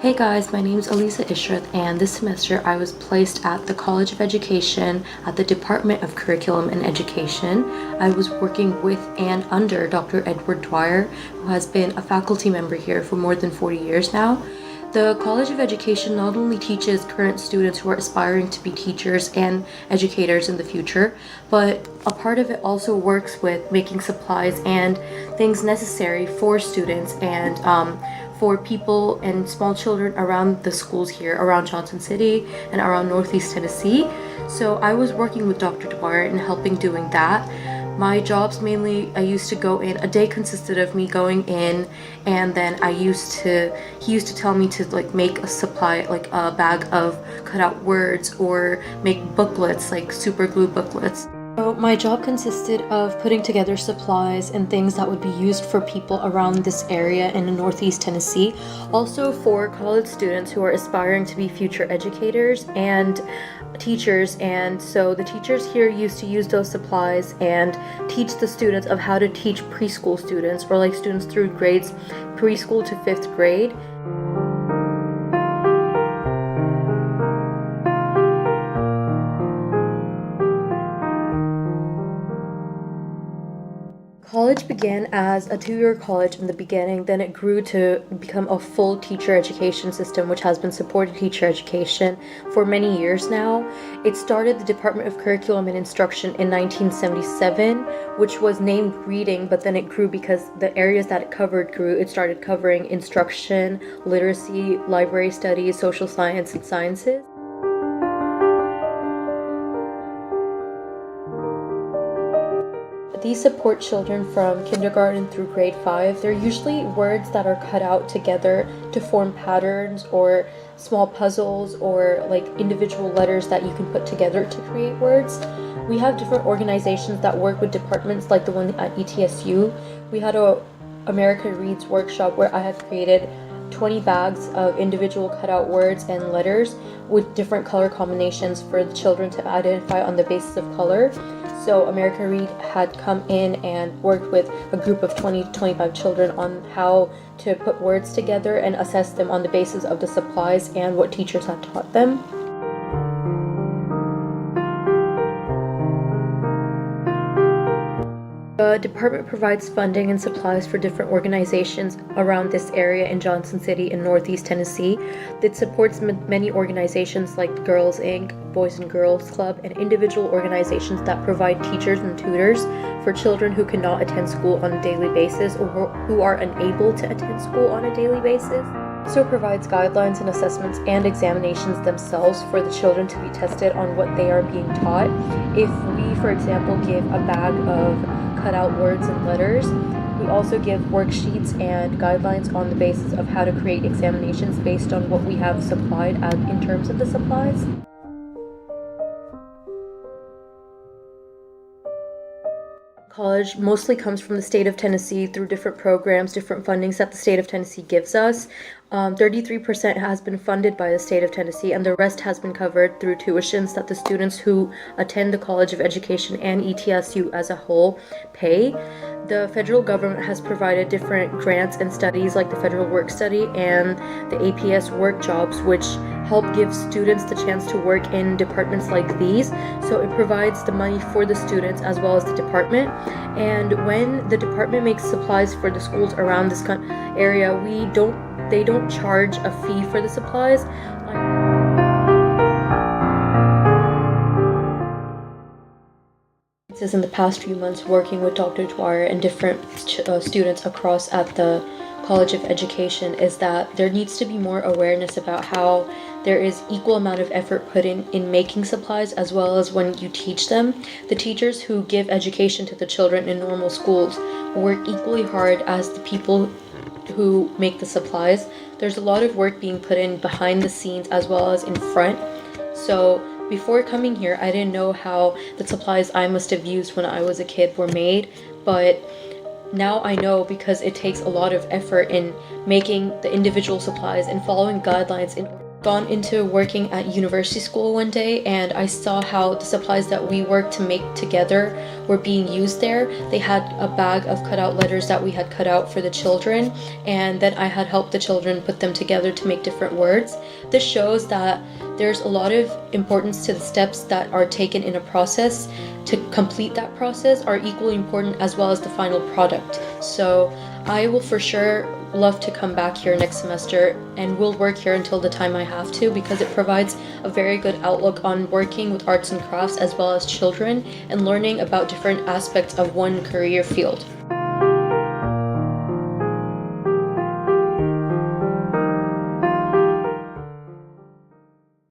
Hey guys, my name is Aliza Ishrat, and this semester I was placed at the College of Education at the Department of Curriculum and Education. I was working with and under Dr.Dwyer, who has been a faculty member here for more than 40 years now. The College of Education not only teaches current students who are aspiring to be teachers and educators in the future, but a part of it also works with making supplies and things necessary for students and for people and small children around the schools here, around Johnson City and around Northeast Tennessee. So I was working with Dr. Dwyer and helping doing that. My jobs mainly, I used to go in, a day consisted of me going in, and then he used to tell me to like make a supply, like a bag of cutout words or make booklets, like super glue booklets. So my job consisted of putting together supplies and things that would be used for people around this area in Northeast Tennessee. Also for college students who are aspiring to be future educators and teachers, and so the teachers here used to use those supplies and teach the students of how to teach preschool students, or like students through grades preschool to 5th grade. College began as a 2-year college in the beginning, then it grew to become a full teacher education system, which has been supported teacher education for many years now. It started the Department of Curriculum and Instruction in 1977, which was named Reading, but then it grew because the areas that it covered grew. It started covering instruction, literacy, library studies, social science, and sciences. These support children from kindergarten through grade 5. They're usually words that are cut out together to form patterns or small puzzles or like individual letters that you can put together to create words. We have different organizations that work with departments, like the one at ETSU. We had a America Reads workshop where I had created 20 bags of individual cutout words and letters with different color combinations for the children to identify on the basis of color. So America Read had come in and worked with a group of 20 to 25 children on how to put words together and assess them on the basis of the supplies and what teachers had taught them. The department provides funding and supplies for different organizations around this area in Johnson City and Northeast Tennessee. It supports many organizations like Girls Inc., Boys and Girls Club, and individual organizations that provide teachers and tutors for children who cannot attend school on a daily basis or who are unable to attend school on a daily basis. It also provides guidelines and assessments and examinations themselves for the children to be tested on what they are being taught. If we, for example, give a bag of cut out words and letters, we also give worksheets and guidelines on the basis of how to create examinations based on what we have supplied in terms of the supplies. College mostly comes from the state of Tennessee through different programs, different fundings that the state of Tennessee gives us. 33% has been funded by the state of Tennessee, and the rest has been covered through tuitions that the students who attend the College of Education and ETSU as a whole pay. The federal government has provided different grants and studies like the Federal Work Study and the APS work jobs, which help give students the chance to work in departments like these. So it provides the money for the students as well as the department. And when the department makes supplies for the schools around this area, they don't charge a fee for the supplies. In the past few months working with Dr. Dwyer and different students across at the College of Education is that there needs to be more awareness about how there is equal amount of effort put in making supplies as well as when you teach them. The teachers who give education to the children in normal schools work equally hard as the people who make the supplies. There's a lot of work being put in behind the scenes as well as in front. So before coming here, I didn't know how the supplies I must have used when I was a kid were made, but now I know because it takes a lot of effort in making the individual supplies and following guidelines in gone into working at university school one day, and I saw how the supplies that we worked to make together were being used there. They had a bag of cutout letters that we had cut out for the children, and then I had helped the children put them together to make different words. This shows that there's a lot of importance to the steps that are taken in a process. To complete that process are equally important as well as the final product. So I will for sure love to come back here next semester, and will work here until the time I have to, because it provides a very good outlook on working with arts and crafts as well as children and learning about different aspects of one career field.